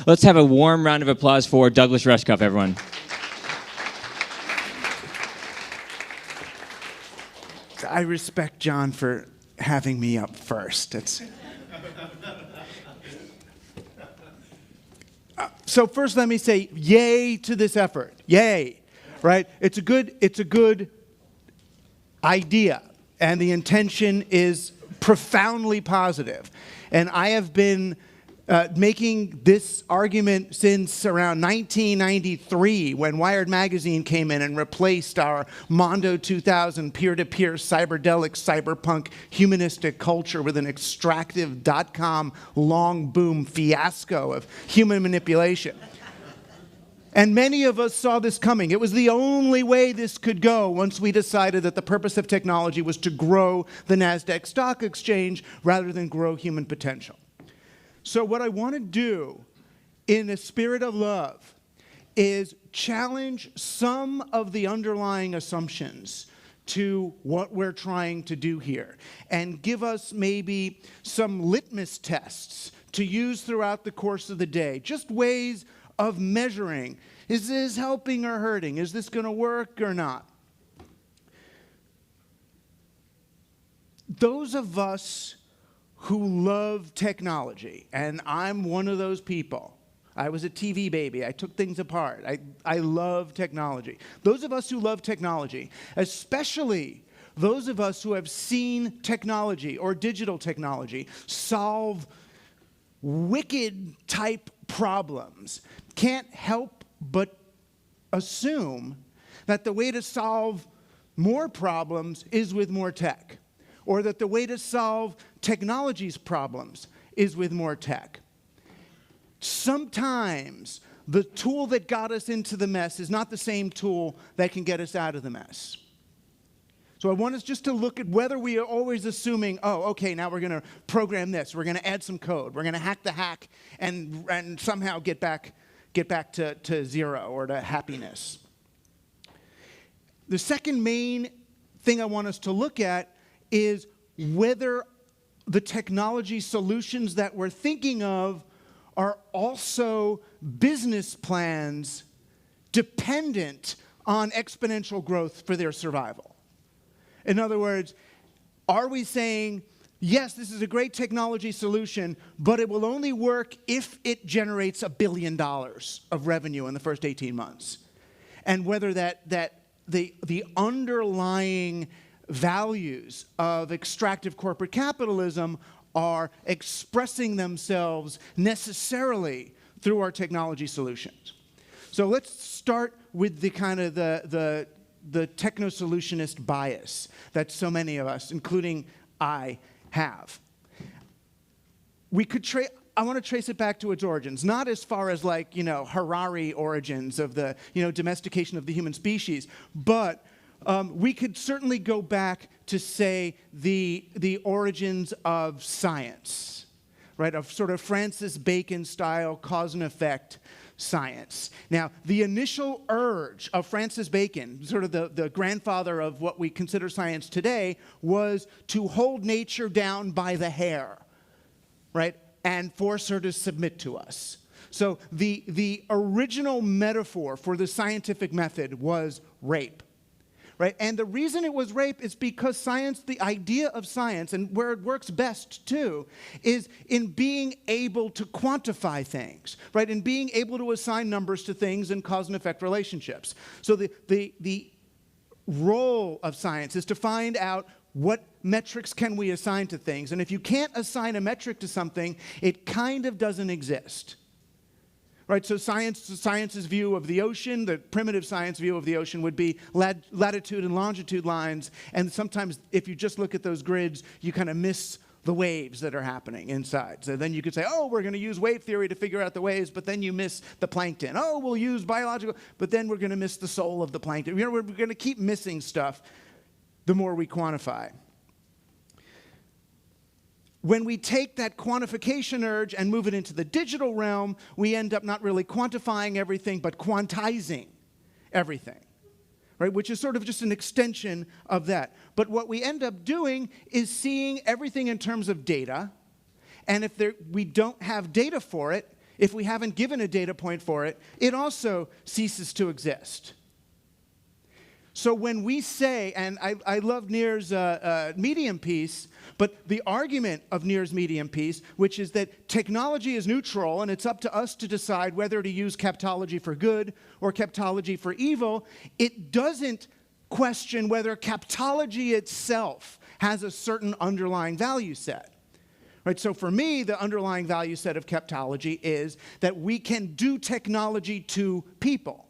Let's have a warm round of applause for Douglas Rushkoff, everyone. I respect John for having me up first. So first, let me say, yay to this effort. Yay, right? It's a good idea, and the intention is profoundly positive. And I have been making this argument since around 1993, when Wired Magazine came in and replaced our Mondo 2000 peer-to-peer cyberdelic cyberpunk humanistic culture with an extractive .com long boom fiasco of human manipulation. And many of us saw this coming. It was the only way this could go once we decided that the purpose of technology was to grow the NASDAQ stock exchange rather than grow human potential. So what I want to do in a spirit of love is challenge some of the underlying assumptions to what we're trying to do here and give us maybe some litmus tests to use throughout the course of the day, just ways of measuring, is this helping or hurting? Is this going to work or not? Those of us who love technology, and I'm one of those people. I was a TV baby. I took things apart. I love technology. Those of us who love technology, especially those of us who have seen technology or digital technology solve wicked type problems, can't help but assume that the way to solve more problems is with more tech, or that the way to solve technology's problems is with more tech. Sometimes the tool that got us into the mess is not the same tool that can get us out of the mess. So I want us just to look at whether we are always assuming, oh, okay, now we're going to program this, we're going to add some code, we're going to hack the hack, and somehow get back to zero or to happiness. The second main thing I want us to look at is whether the technology solutions that we're thinking of are also business plans dependent on exponential growth for their survival. In other words, are we saying, yes, this is a great technology solution, but it will only work if it generates $1 billion of revenue in the first 18 months? And whether the underlying values of extractive corporate capitalism are expressing themselves necessarily through our technology solutions. So let's start with the kind of the techno-solutionist bias that so many of us, including I, have. I want to trace it back to its origins, not as far as Harari origins of the domestication of the human species, but we could certainly go back to, say, the origins of science, right? Of sort of Francis Bacon style cause and effect science. Now, the initial urge of Francis Bacon, sort of the grandfather of what we consider science today, was to hold nature down by the hair, right? And force her to submit to us. So the original metaphor for the scientific method was rape. Right? And the reason it was rape is because science, the idea of science, and where it works best too, is in being able to quantify things, right? In being able to assign numbers to things and cause and effect relationships. So the role of science is to find out what metrics can we assign to things. And if you can't assign a metric to something, it kind of doesn't exist. Right, so science's view of the ocean, the primitive science view of the ocean would be latitude and longitude lines, and sometimes if you just look at those grids, you kind of miss the waves that are happening inside. So then you could say, oh, we're going to use wave theory to figure out the waves, but then you miss the plankton. Oh, we'll use biological, but then we're going to miss the soul of the plankton. We're going to keep missing stuff the more we quantify. When we take that quantification urge and move it into the digital realm, we end up not really quantifying everything, but quantizing everything, right? Which is sort of just an extension of that. But what we end up doing is seeing everything in terms of data, and if we don't have data for it, if we haven't given a data point for it, it also ceases to exist. So when we say, and I love Near's medium piece, but the argument of Near's medium piece, which is that technology is neutral and it's up to us to decide whether to use capitology for good or capitology for evil, it doesn't question whether capitology itself has a certain underlying value set. Right? So for me, the underlying value set of capitology is that we can do technology to people.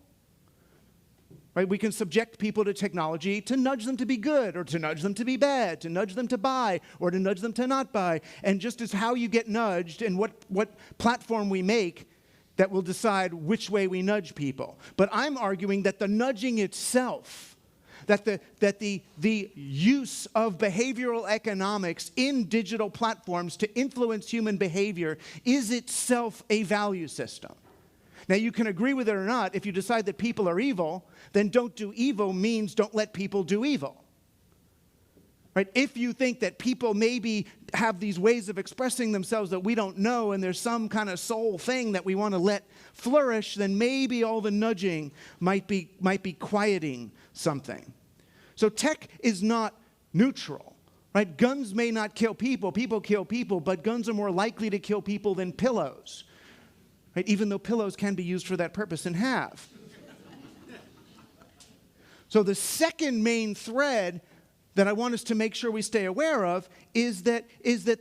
Right? We can subject people to technology to nudge them to be good or to nudge them to be bad, to nudge them to buy or to nudge them to not buy. And just as how you get nudged and what platform we make, that will decide which way we nudge people. But I'm arguing that the nudging itself, that the use of behavioral economics in digital platforms to influence human behavior is itself a value system. Now, you can agree with it or not. If you decide that people are evil, then don't do evil means don't let people do evil. Right? If you think that people maybe have these ways of expressing themselves that we don't know and there's some kind of soul thing that we want to let flourish, then maybe all the nudging might be quieting something. So tech is not neutral. Right? Guns may not kill people. People kill people, but guns are more likely to kill people than pillows. Right? Even though pillows can be used for that purpose and have. So the second main thread that I want us to make sure we stay aware of is that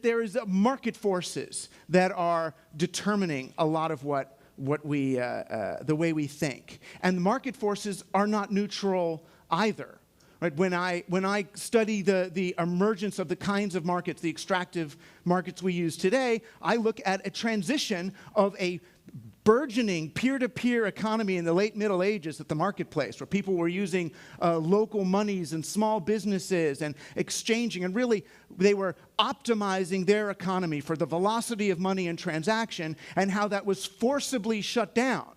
there is market forces that are determining a lot of what we the way we think, and the market forces are not neutral either. Right? When I study the emergence of the kinds of markets, the extractive markets we use today, I look at a transition of a burgeoning peer-to-peer economy in the late Middle Ages at the marketplace, where people were using local monies and small businesses and exchanging, and really they were optimizing their economy for the velocity of money and transaction, and how that was forcibly shut down.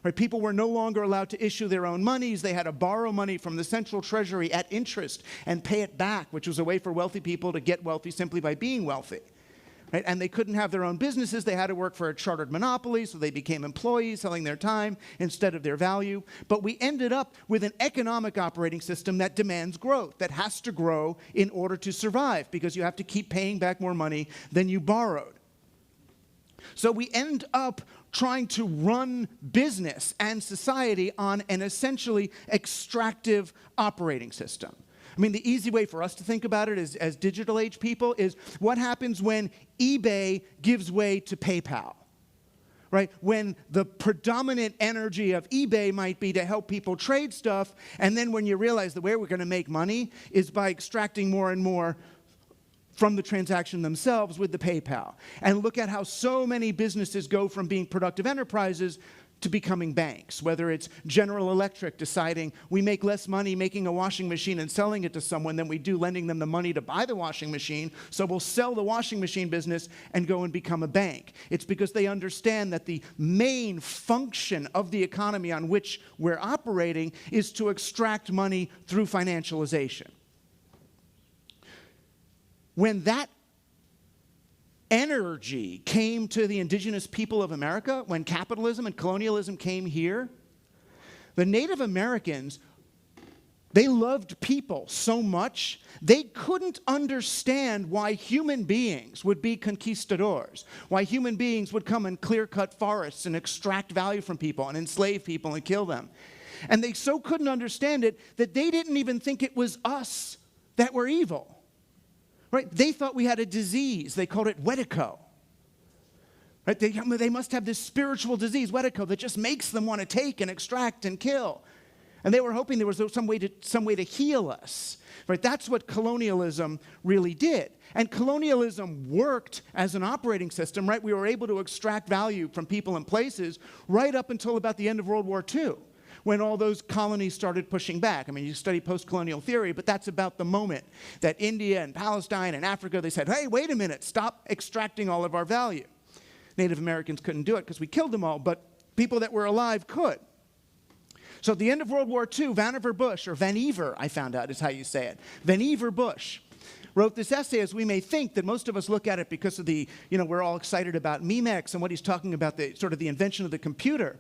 Right? People were no longer allowed to issue their own monies. They had to borrow money from the central treasury at interest and pay it back, which was a way for wealthy people to get wealthy simply by being wealthy. Right? And they couldn't have their own businesses. They had to work for a chartered monopoly, so they became employees selling their time instead of their value. But we ended up with an economic operating system that demands growth, that has to grow in order to survive, because you have to keep paying back more money than you borrowed. So we end up trying to run business and society on an essentially extractive operating system. I mean, the easy way for us to think about it as digital age people is what happens when eBay gives way to PayPal, right? When the predominant energy of eBay might be to help people trade stuff, and then when you realize the way we're going to make money is by extracting more and more from the transaction themselves with the PayPal. And look at how so many businesses go from being productive enterprises to becoming banks, whether it's General Electric deciding we make less money making a washing machine and selling it to someone than we do lending them the money to buy the washing machine, so we'll sell the washing machine business and go and become a bank. It's because they understand that the main function of the economy on which we're operating is to extract money through financialization. When that energy came to the indigenous people of America, when capitalism and colonialism came here, the Native Americans, they loved people so much, they couldn't understand why human beings would be conquistadors, why human beings would come and clear-cut forests and extract value from people and enslave people and kill them. And they so couldn't understand it that they didn't even think it was us that were evil. Right? They thought we had a disease. They called it Wetico. Right? They must have this spiritual disease, Wetico, that just makes them want to take and extract and kill. And they were hoping there was some way to heal us. Right? That's what colonialism really did. And colonialism worked as an operating system. Right? We were able to extract value from people and places right up until about the end of World War II, when all those colonies started pushing back. I mean, you study post-colonial theory, but that's about the moment that India and Palestine and Africa, they said, hey, wait a minute, stop extracting all of our value. Native Americans couldn't do it because we killed them all, but people that were alive could. So at the end of World War II, Vannevar Bush, or Vannevar, I found out is how you say it, Vannevar Bush, wrote this essay, as we may think, that most of us look at it because of the, we're all excited about Memex and what he's talking about, the sort of the invention of the computer.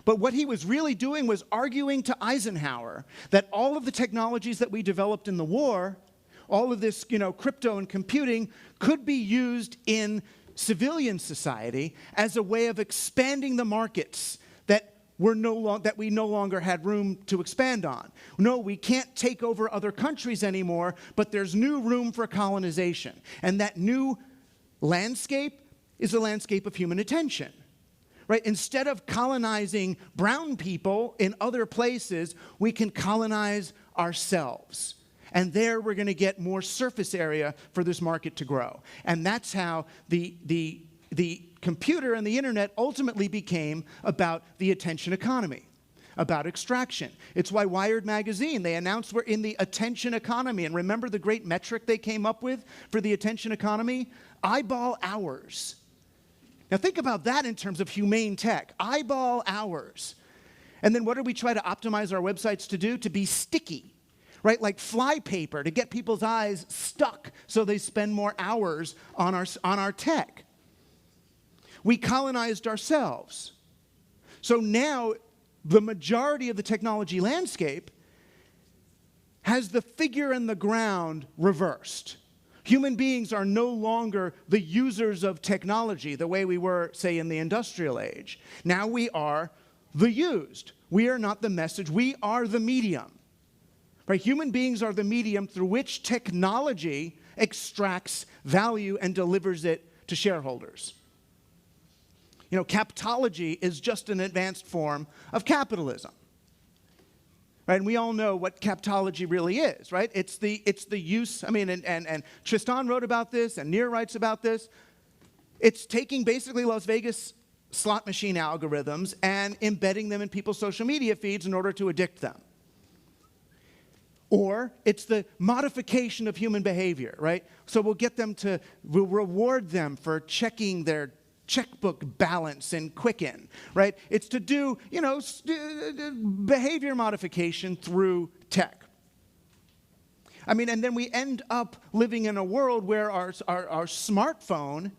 But what he was really doing was arguing to Eisenhower that all of the technologies that we developed in the war, all of this, crypto and computing, could be used in civilian society as a way of expanding the markets that we no longer had room to expand on. No, we can't take over other countries anymore, but there's new room for colonization. And that new landscape is the landscape of human attention. Right? Instead of colonizing brown people in other places, we can colonize ourselves. And there we're going to get more surface area for this market to grow. And that's how the computer and the internet ultimately became about the attention economy, about extraction. It's why Wired magazine, they announced we're in the attention economy. And remember the great metric they came up with for the attention economy? Eyeball hours. Now think about that in terms of humane tech. Eyeball hours. And then what do we try to optimize our websites to do? To be sticky, right? Like flypaper, to get people's eyes stuck so they spend more hours on our tech. We colonized ourselves. So now the majority of the technology landscape has the figure in the ground reversed. Human beings are no longer the users of technology the way we were, say, in the industrial age. Now we are the used. We are not the message. We are the medium. Right? Human beings are the medium through which technology extracts value and delivers it to shareholders. Capitology is just an advanced form of capitalism. Right? And we all know what capitology really is, right? It's the use, and Tristan wrote about this, and Nir writes about this. It's taking basically Las Vegas slot machine algorithms and embedding them in people's social media feeds in order to addict them. Or it's the modification of human behavior, right? So we'll reward them for checking their checkbook balance in Quicken, right? It's to do, behavior modification through tech. And then we end up living in a world where our smartphone,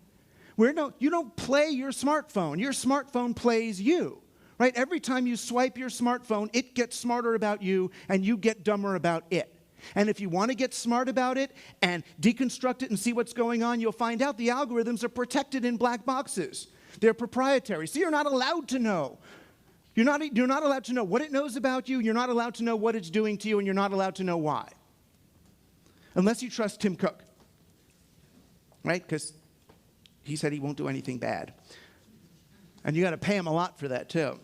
you don't play your smartphone plays you, right? Every time you swipe your smartphone, it gets smarter about you and you get dumber about it. And if you want to get smart about it and deconstruct it and see what's going on, you'll find out the algorithms are protected in black boxes. They're proprietary. So you're not allowed to know. You're not allowed to know what it knows about you. You're not allowed to know what it's doing to you, and you're not allowed to know why. Unless you trust Tim Cook. Right? Because he said he won't do anything bad. And you got to pay him a lot for that, too.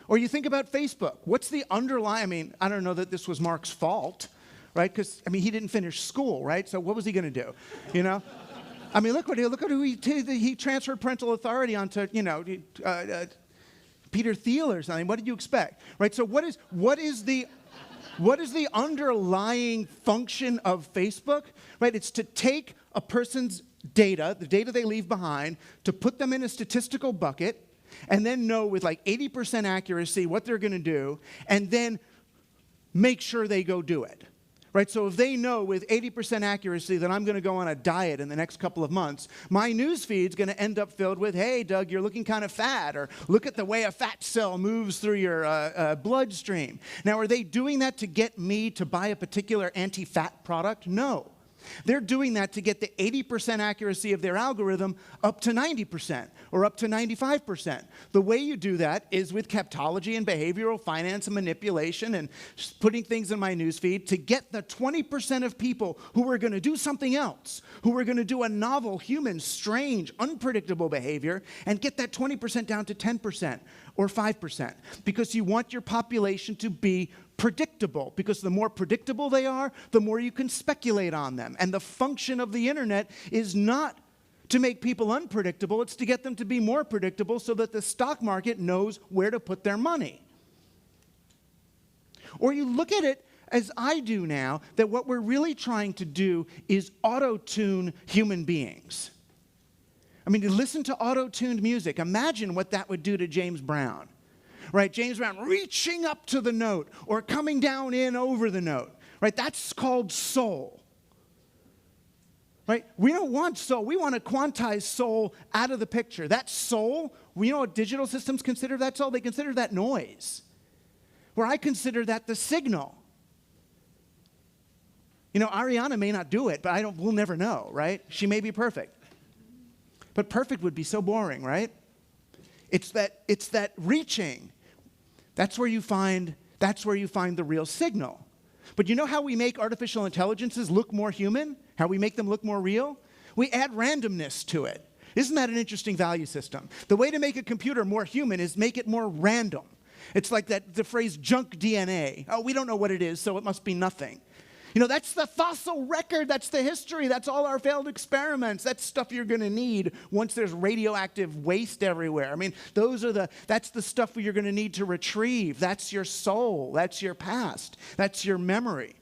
Or you think about Facebook. What's the underlying, I don't know that this was Mark's fault, right? Because, he didn't finish school, right? So what was he going to do, Look at who he transferred parental authority onto, Peter Thiel or something. What did you expect, right? So what is the underlying function of Facebook, right? It's to take a person's data, the data they leave behind, to put them in a statistical bucket, and then know with like 80% accuracy what they're going to do, and then make sure they go do it. Right? So if they know with 80% accuracy that I'm going to go on a diet in the next couple of months, my news feed's going to end up filled with, hey, Doug, you're looking kind of fat, or look at the way a fat cell moves through your bloodstream. Now, are they doing that to get me to buy a particular anti-fat product? No. They're doing that to get the 80% accuracy of their algorithm up to 90% or up to 95%. The way you do that is with capitology and behavioral finance and manipulation and putting things in my newsfeed to get the 20% of people who are going to do something else, who are going to do a novel, human, strange, unpredictable behavior, and get that 20% down to 10% or 5%, because you want your population to be predictable, because the more predictable they are, the more you can speculate on them. And the function of the internet is not to make people unpredictable, it's to get them to be more predictable so that the stock market knows where to put their money. Or you look at it as I do now, that what we're really trying to do is auto-tune human beings. To listen to auto-tuned music, imagine what that would do to James Brown. Right, James Brown reaching up to the note or coming down in over the note. right? That's called soul. Right? We don't want soul. We want to quantize soul out of the picture. That soul, we know what digital systems consider that soul? They consider that noise. Where I consider that the signal. You know, Ariana may not do it, but we'll never know, right? She may be perfect. But perfect would be so boring, right? It's that reaching. That's where you find the real signal. But you know how we make artificial intelligences look more human? How we make them look more real? We add randomness to it. Isn't that an interesting value system? The way to make a computer more human is make it more random. It's like the phrase junk DNA. Oh, we don't know what it is, so it must be nothing. You know, that's the fossil record. That's the history. That's all our failed experiments. That's stuff you're going to need once there's radioactive waste everywhere. I mean, that's the stuff you're going to need to retrieve. That's your soul. That's your past. That's your memory.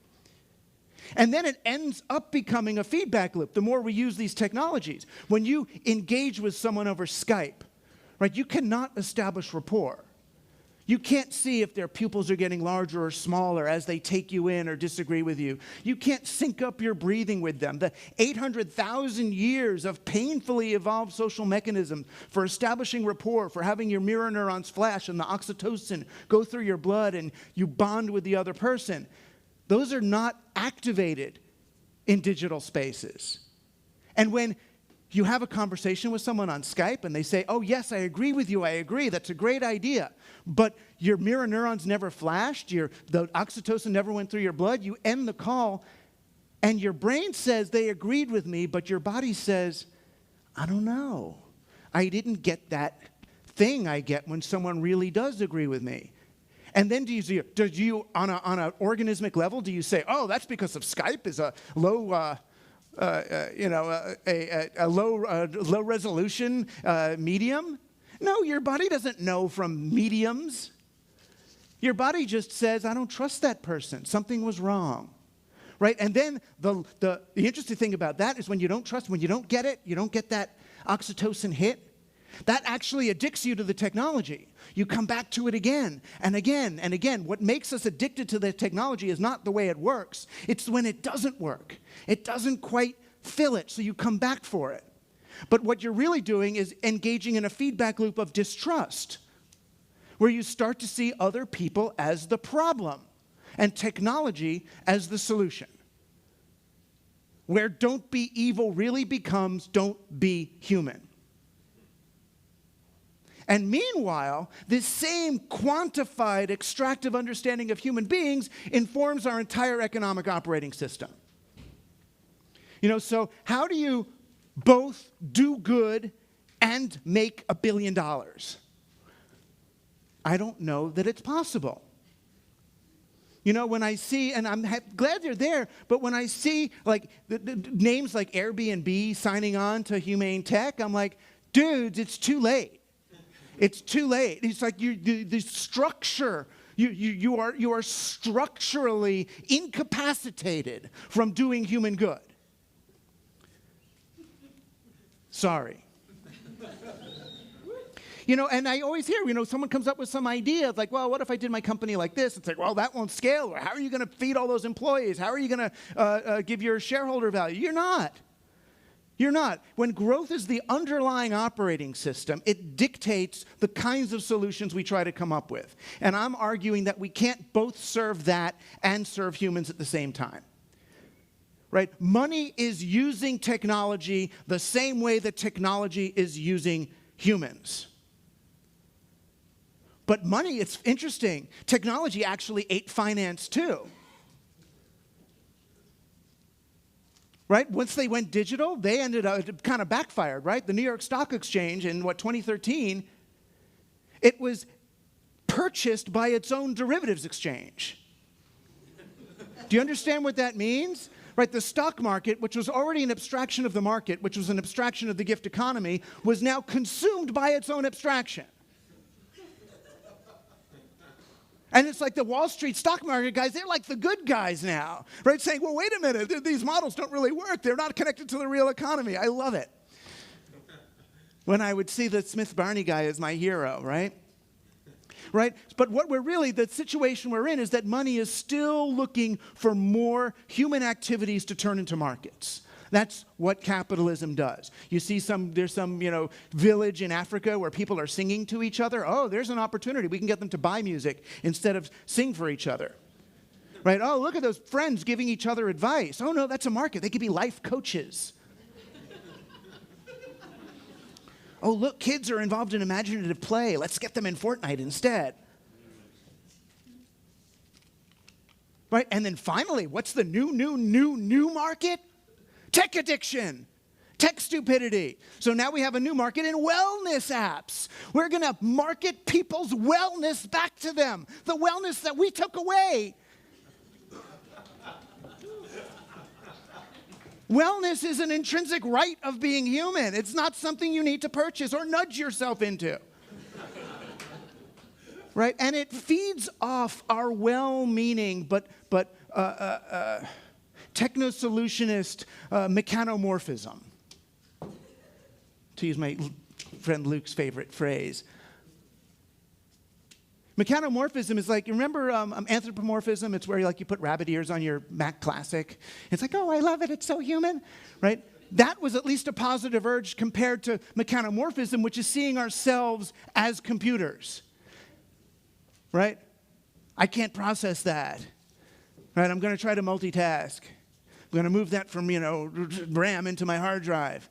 And then it ends up becoming a feedback loop the more we use these technologies. When you engage with someone over Skype, right, you cannot establish rapport. You can't see if their pupils are getting larger or smaller as they take you in or disagree with you. You can't sync up your breathing with them. The 800,000 years of painfully evolved social mechanisms for establishing rapport, for having your mirror neurons flash and the oxytocin go through your blood and you bond with the other person, those are not activated in digital spaces. And when you have a conversation with someone on Skype and they say, oh, yes, I agree with you, I agree, that's a great idea, but your mirror neurons never flashed, the oxytocin never went through your blood, you end the call, and your brain says they agreed with me, but your body says, I don't know. I didn't get that thing I get when someone really does agree with me. And then do you on an organismic level, do you say, oh, that's because of Skype is a low, a low resolution medium? No, your body doesn't know from mediums. Your body just says, I don't trust that person. Something was wrong. Right? And then the interesting thing about that is when you don't trust, when you don't get it, you don't get that oxytocin hit, that actually addicts you to the technology. You come back to it again and again and again. What makes us addicted to the technology is not the way it works. It's when it doesn't work. It doesn't quite fill it, so you come back for it. But what you're really doing is engaging in a feedback loop of distrust, where you start to see other people as the problem and technology as the solution. Where don't be evil really becomes don't be human. And meanwhile, this same quantified, extractive understanding of human beings informs our entire economic operating system. You know, so how do you both do good and make $1 billion? I don't know that it's possible. You know, when I see, and I'm glad they're there, but when I see like the names like Airbnb signing on to Humane Tech, I'm like, dudes, it's too late. It's too late. It's like the structure, you are structurally incapacitated from doing human good. Sorry. You know, and I always hear, you know, someone comes up with some idea of like, well, what if I did my company like this? It's like, well, that won't scale. Or how are you going to feed all those employees? How are you going to give your shareholder value? You're not. You're not. When growth is the underlying operating system, it dictates the kinds of solutions we try to come up with. And I'm arguing that we can't both serve that and serve humans at the same time. Right? Money is using technology the same way that technology is using humans. But money, it's interesting. Technology actually ate finance too. Right? Once they went digital, they ended up, it kind of backfired, right? The New York Stock Exchange in, 2013, it was purchased by its own derivatives exchange. Do you understand what that means? Right, the stock market, which was already an abstraction of the market, which was an abstraction of the gift economy, was now consumed by its own abstraction. And it's like the Wall Street stock market guys, they're like the good guys now, right? Saying, well, wait a minute, these models don't really work. They're not connected to the real economy. I love it. When I would see the Smith-Barney guy as my hero, right? right? But the situation we're in is that money is still looking for more human activities to turn into markets. That's what capitalism does. You see there's some village in Africa where people are singing to each other. Oh, there's an opportunity. We can get them to buy music instead of sing for each other. Right? Oh, look at those friends giving each other advice. Oh, no, that's a market. They could be life coaches. Oh, look, kids are involved in imaginative play. Let's get them in Fortnite instead. Right? And then finally, what's the new market? Tech addiction. Tech stupidity. So now we have a new market in wellness apps. We're going to market people's wellness back to them. The wellness that we took away. Wellness is an intrinsic right of being human. It's not something you need to purchase or nudge yourself into. Right? And it feeds off our well-meaning but techno-solutionist mechanomorphism, to use my friend Luke's favorite phrase. Mechanomorphism is like, you remember anthropomorphism? It's where you put rabbit ears on your Mac Classic. It's like, oh, I love it. It's so human, right? That was at least a positive urge compared to mechanomorphism, which is seeing ourselves as computers, right? I can't process that, right? I'm going to try to multitask. I'm going to move that from, RAM into my hard drive.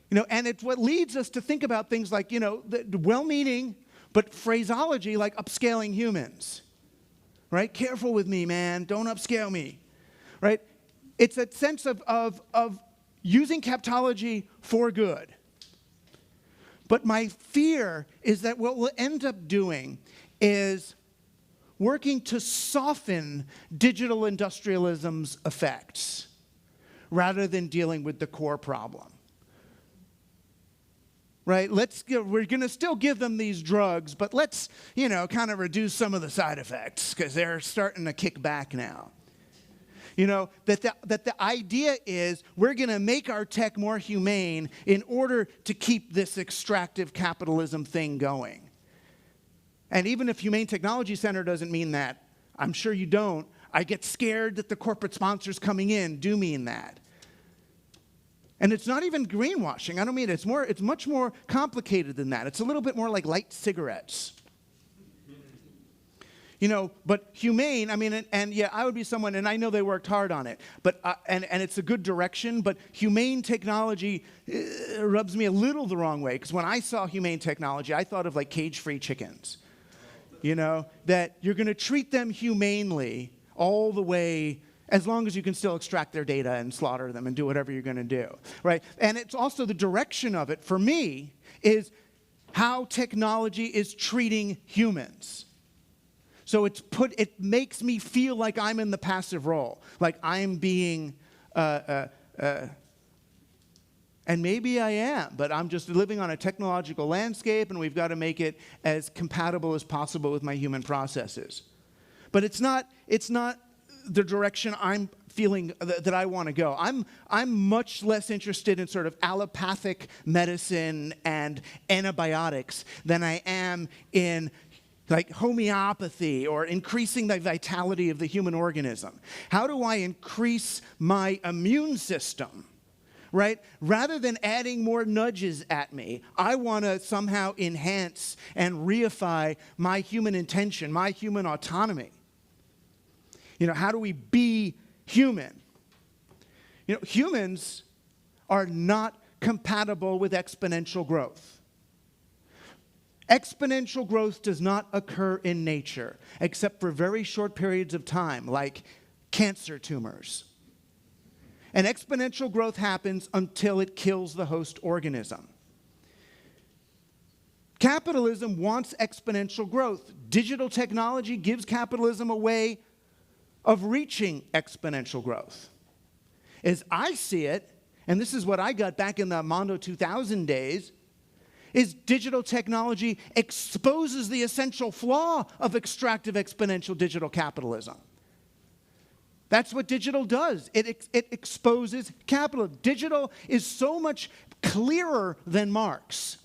And it's what leads us to think about things like, the well-meaning, but phraseology like upscaling humans, right? Careful with me, man. Don't upscale me, right? It's a sense of using captology for good. But my fear is that what we'll end up doing is working to soften digital industrialism's effects rather than dealing with the core problem. Right? We're going to still give them these drugs, but let's, kind of reduce some of the side effects because they're starting to kick back now. That the idea is we're going to make our tech more humane in order to keep this extractive capitalism thing going. And even if Humane Technology Center doesn't mean that, I'm sure you don't, I get scared that the corporate sponsors coming in do mean that. And it's not even greenwashing. I don't mean it. It's much more complicated than that. It's a little bit more like light cigarettes. But Humane, I would be someone, and I know they worked hard on it, but and it's a good direction, but Humane technology rubs me a little the wrong way, because when I saw Humane technology, I thought of cage-free chickens. That you're going to treat them humanely all the way, as long as you can still extract their data and slaughter them and do whatever you're going to do, right? And it's also the direction of it, for me, is how technology is treating humans. So it makes me feel like I'm in the passive role, like I'm being, and maybe I am, but I'm just living on a technological landscape, and we've got to make it as compatible as possible with my human processes. But it's not the direction I'm feeling that I want to go. I'm much less interested in sort of allopathic medicine and antibiotics than I am in homeopathy or increasing the vitality of the human organism. How do I increase my immune system, right? Rather than adding more nudges at me, I want to somehow enhance and reify my human intention, my human autonomy. How do we be human? Humans are not compatible with exponential growth. Exponential growth does not occur in nature, except for very short periods of time, like cancer tumors. And exponential growth happens until it kills the host organism. Capitalism wants exponential growth. Digital technology gives capitalism a way of reaching exponential growth. As I see it, and this is what I got back in the Mondo 2000 days, is digital technology exposes the essential flaw of extractive exponential digital capitalism. That's what digital does. It exposes capitalism. Digital is so much clearer than Marx,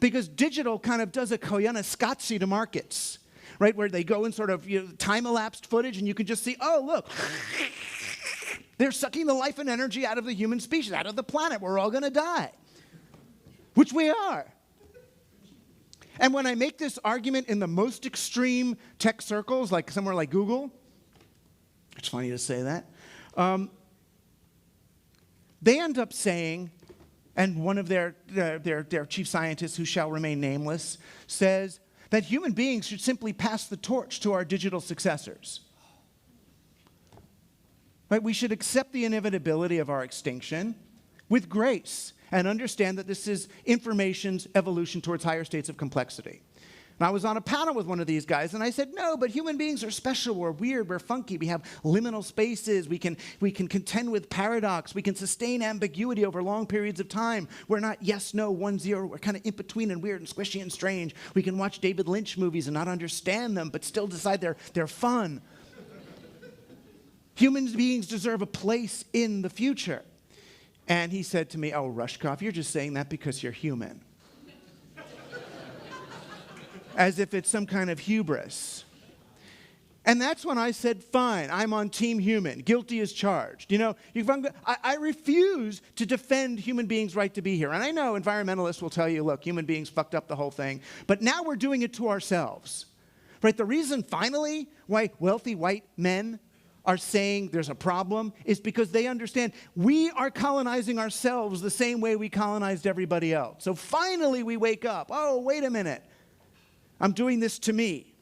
because digital kind of does a koyaanisqatsi to markets, right? Where they go in sort of time-elapsed footage, and you can just see, oh, look, they're sucking the life and energy out of the human species, out of the planet. We're all going to die, which we are. And when I make this argument in the most extreme tech circles, like somewhere like Google, it's funny to say that, they end up saying, and one of their chief scientists, who shall remain nameless, says that human beings should simply pass the torch to our digital successors. Right? We should accept the inevitability of our extinction with grace and understand that this is information's evolution towards higher states of complexity. And I was on a panel with one of these guys, and I said, no, but human beings are special, we're weird, we're funky, we have liminal spaces, we can contend with paradox, we can sustain ambiguity over long periods of time. We're not yes, no, 1, 0, we're kind of in between and weird and squishy and strange. We can watch David Lynch movies and not understand them, but still decide they're fun. Human beings deserve a place in the future. And he said to me, oh, Rushkoff, you're just saying that because you're human. As if it's some kind of hubris. And that's when I said, fine, I'm on team human. Guilty as charged. I refuse to defend human beings' right to be here. And I know environmentalists will tell you, look, human beings fucked up the whole thing. But now we're doing it to ourselves. Right? The reason, finally, why wealthy white men are saying there's a problem is because they understand we are colonizing ourselves the same way we colonized everybody else. So finally we wake up. Oh, wait a minute. I'm doing this to me.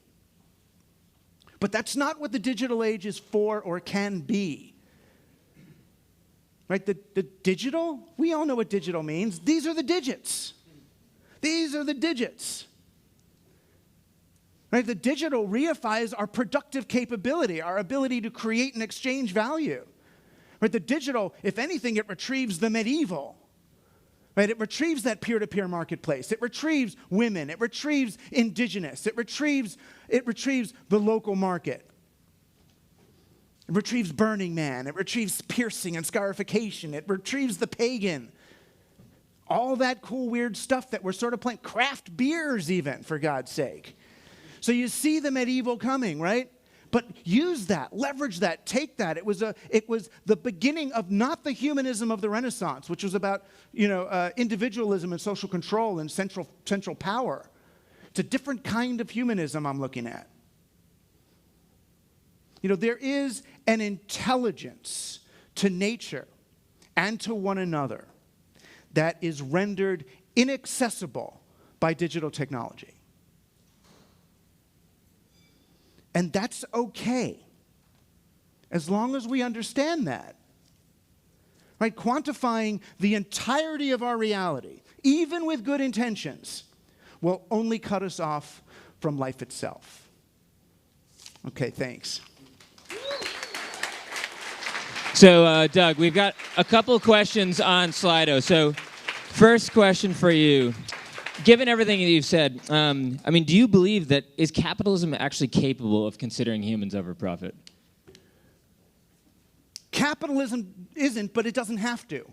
But that's not what the digital age is for or can be. Right? The digital, we all know what digital means. These are the digits. These are the digits. Right? The digital reifies our productive capability, our ability to create and exchange value. Right? The digital, if anything, it retrieves the medieval. Right? It retrieves that peer-to-peer marketplace. It retrieves women. It retrieves indigenous. It retrieves the local market. It retrieves Burning Man. It retrieves piercing and scarification. It retrieves the pagan. All that cool, weird stuff that we're sort of playing. Craft beers even, for God's sake. So you see the medieval coming, right? But use that, leverage that, take that. It was the beginning of not the humanism of the Renaissance, which was about individualism and social control and central power. It's a different kind of humanism I'm looking at. There is an intelligence to nature and to one another that is rendered inaccessible by digital technology. And that's okay, as long as we understand that. Right? Quantifying the entirety of our reality, even with good intentions, will only cut us off from life itself. Okay, thanks. So, Doug, we've got a couple of questions on Slido. So, first question for you. Given everything that you've said, do you believe that is capitalism actually capable of considering humans over profit? Capitalism isn't, but it doesn't have to.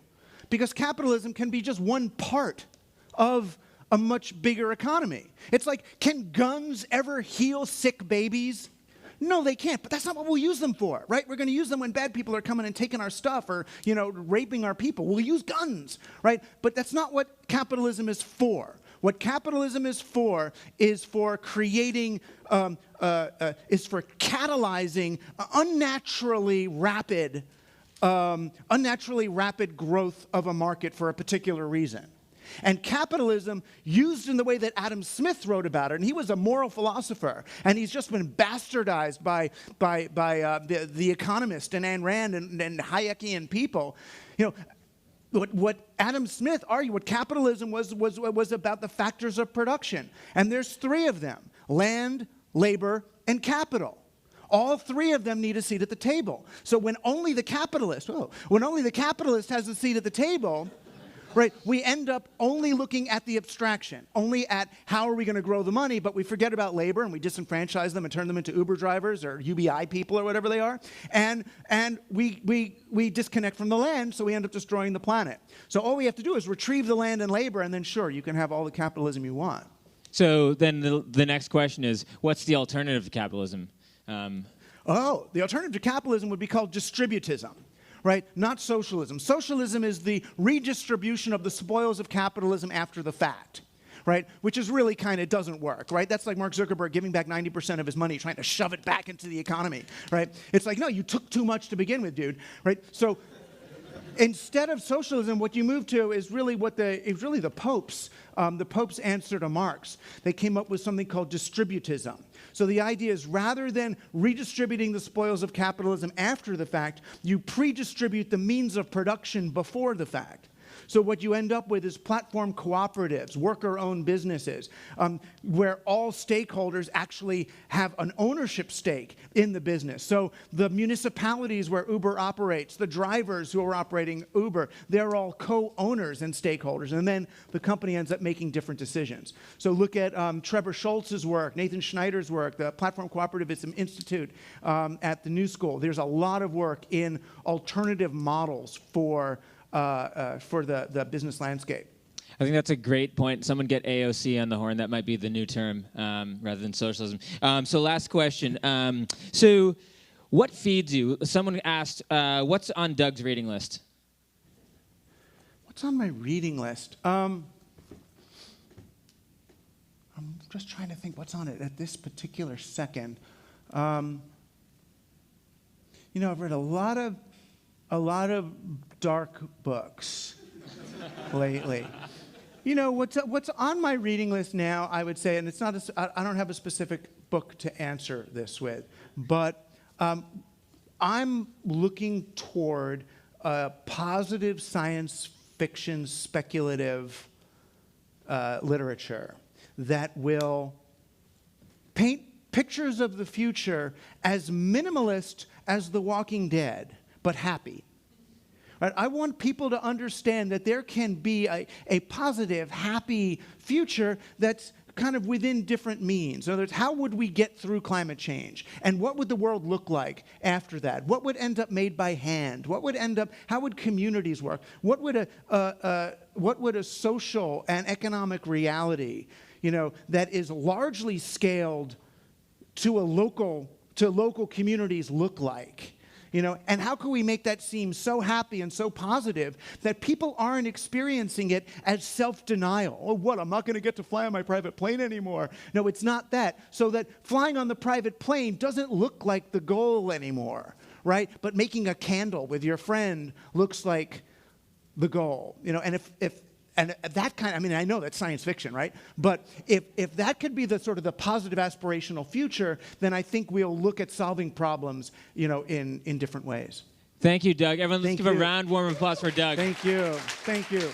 Because capitalism can be just one part of a much bigger economy. It's like, can guns ever heal sick babies? No, they can't, but that's not what we'll use them for, right? We're going to use them when bad people are coming and taking our stuff or, raping our people. We'll use guns, right? But that's not what capitalism is for. What capitalism is for creating, is for catalyzing unnaturally rapid growth of a market for a particular reason. And capitalism, used in the way that Adam Smith wrote about it, and he was a moral philosopher, and he's just been bastardized by the Economist and Ayn Rand and Hayekian people. What Adam Smith argued, what capitalism was about the factors of production. And there's three of them: land, labor, and capital. All three of them need a seat at the table. So when only the capitalist has a seat at the table, Right? We end up only looking at the abstraction, only at how are we going to grow the money, but we forget about labor and we disenfranchise them and turn them into Uber drivers or UBI people or whatever they are. And we disconnect from the land, so we end up destroying the planet. So all we have to do is retrieve the land and labor, and then sure, you can have all the capitalism you want. So then the next question is, what's the alternative to capitalism? The alternative to capitalism would be called distributism. Right? Not socialism. Socialism is the redistribution of the spoils of capitalism after the fact, right? Which is really kind of doesn't work, right? That's like Mark Zuckerberg giving back 90% of his money, trying to shove it back into the economy, right? It's like, no, you took too much to begin with, dude, right? So instead of socialism, what you move to is really the popes. The popes' answer to Marx. They came up with something called distributism. So the idea is rather than redistributing the spoils of capitalism after the fact, you pre-distribute the means of production before the fact. So what you end up with is platform cooperatives, worker-owned businesses, where all stakeholders actually have an ownership stake in the business. So the municipalities where Uber operates, the drivers who are operating Uber, they're all co-owners and stakeholders. And then the company ends up making different decisions. So look at Trevor Schultz's work, Nathan Schneider's work, the Platform Cooperativism Institute at the New School. There's a lot of work in alternative models for the business landscape. I think that's a great point. Someone get AOC on the horn. That might be the new term rather than socialism. So last question. So what feeds you? Someone asked, what's on Doug's reading list? What's on my reading list? I'm just trying to think what's on it at this particular second. I've read a lot of dark books lately. What's on my reading list now, I would say, and it's not I don't have a specific book to answer this with, but I'm looking toward a positive science fiction speculative literature that will paint pictures of the future as minimalist as The Walking Dead, but happy. Right? I want people to understand that there can be a positive, happy future that's kind of within different means. In other words, how would we get through climate change? And what would the world look like after that? What would end up made by hand? How would communities work? What would a social and economic reality, that is largely scaled to local communities look like? And how can we make that seem so happy and so positive that people aren't experiencing it as self-denial? Oh, what, I'm not going to get to fly on my private plane anymore. No, it's not that. So that flying on the private plane doesn't look like the goal anymore, right? But making a candle with your friend looks like the goal. And and that kind, I know that's science fiction, right? But if that could be the sort of the positive aspirational future, then I think we'll look at solving problems, in different ways. Thank you, Doug. Everyone, let's give a round, warm applause for Doug. Thank you. Thank you.